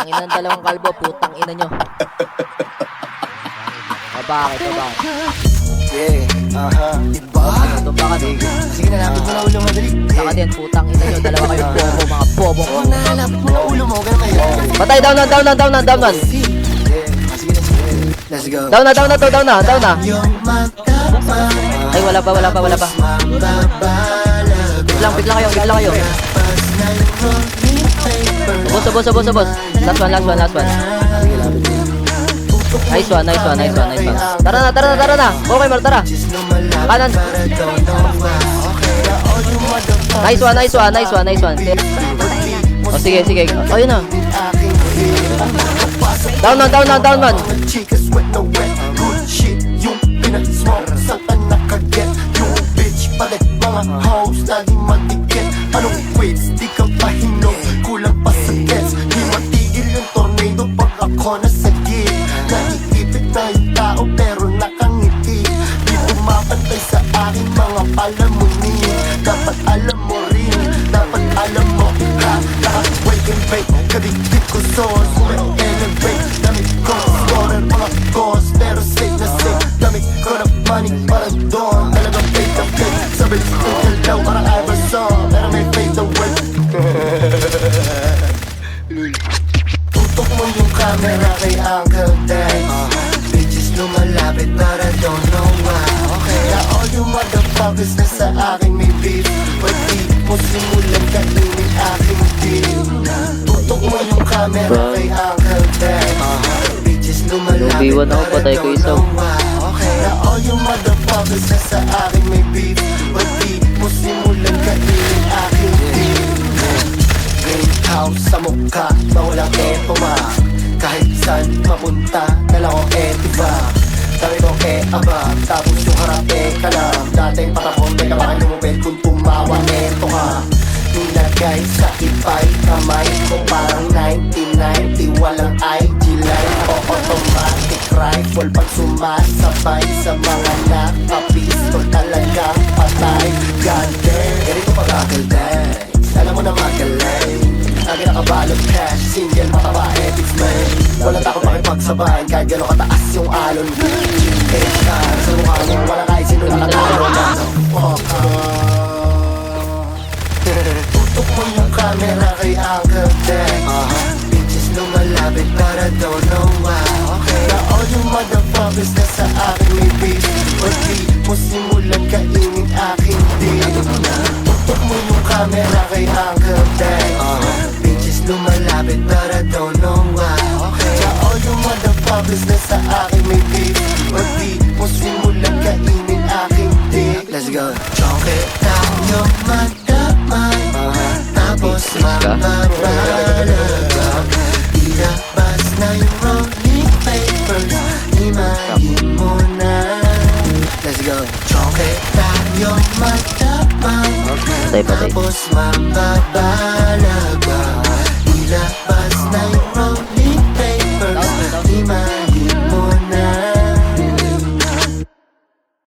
ina ng dalawang kalbo, putang ina nyo. Bakit? Diba? Ito ba ka din? Sige na, lapit mo na ulo mo, dali. Saka din, putang ina nyo, dalawa kayong bobo, mga bobo. Oo na, lapit mo na ulo mo, ganun kayo. Patay, down na. Sige na. Let's go. Down na. Yung mata, Ay, wala pa. Biglang kayo. Subos. Last one. Nice one. Tara na. Okay, Mar, tara. Kanan. Nice one. O, sige. Ayun na. Down man. Chicas with no wet, good shit. Yung pinag-smoke, saan ka nakaget? Yung bitch, palit mga hoes, lagi matikit. Anong waves, di ka pahinog, kulang pa sa gets. Di matigil yung tornado pag ako nasa gig. Naiipit na yung tao pero nakangiti. Di pumapantay sa aking mga palamuni. Dapat alam mo rin, dapat alam mo ha. Naka-wake and bake, kadikit ko sauce. Elevate, damit ko scorer, mga goals. Pero safe na safe, damit ko na money para doon. Talagang fake na fake, sabi ko daw parang Iverson. Pero may fade away. Tutok mo yung camera kay Uncle Dan. Bitches lumalapit para don't know why. Na all you motherfuckers na sa akin may beef. Pwede mo simulan kainin aking deal. Tutok mo yung camera kay Uncle Dan. Bitches lumalapit Yung B1 ako, para patay ko don't isa. know why. Na all you motherfuckers na sa akin may beef. Pwede mo simulan kainin aking deal. Greenhouse sa mukha na walang etoma. Kahit saan mapunta, dala ko etiva. Dami kong abang, tapos yung harap ka lang. Dating patapon, teka baka lumupit kung tumawa, eto ka. Nilagay sa ipay, kamay ko parang 1990. Walang IG line o automatic rifle. Pag sumasabay sa mga nakapistol, talagang patay. God damn, ganito pag-akil day. Alam mo na magaling. Lagi nakabalot cash, single, mataba, ethics man. Walang takot makipagsabay, kahit gano'n kataas yung alon. Kaya ka, sa mukha mo, wala kahit sino nakatalo. Tutok mo yung camera kay Uncle Dan. Bitches lumalapit para don't know why. Na all yung motherfuckers na sa akin may beef. Pwede mo simulan kainin aking deal. Tutok mo yung camera kay Uncle Dan. Bitches lumalapit para don't know why. Na all yung motherfuckers na sa akin may beef. Pwede mo simulan kainin aking deal. Let's go. Choke tayo madamay. Tapos mababalagap. Ilabas na yung rolling papers. Imahin mo na. Let's go. Choke tayo madamay. Patay. Tapos mababalagap.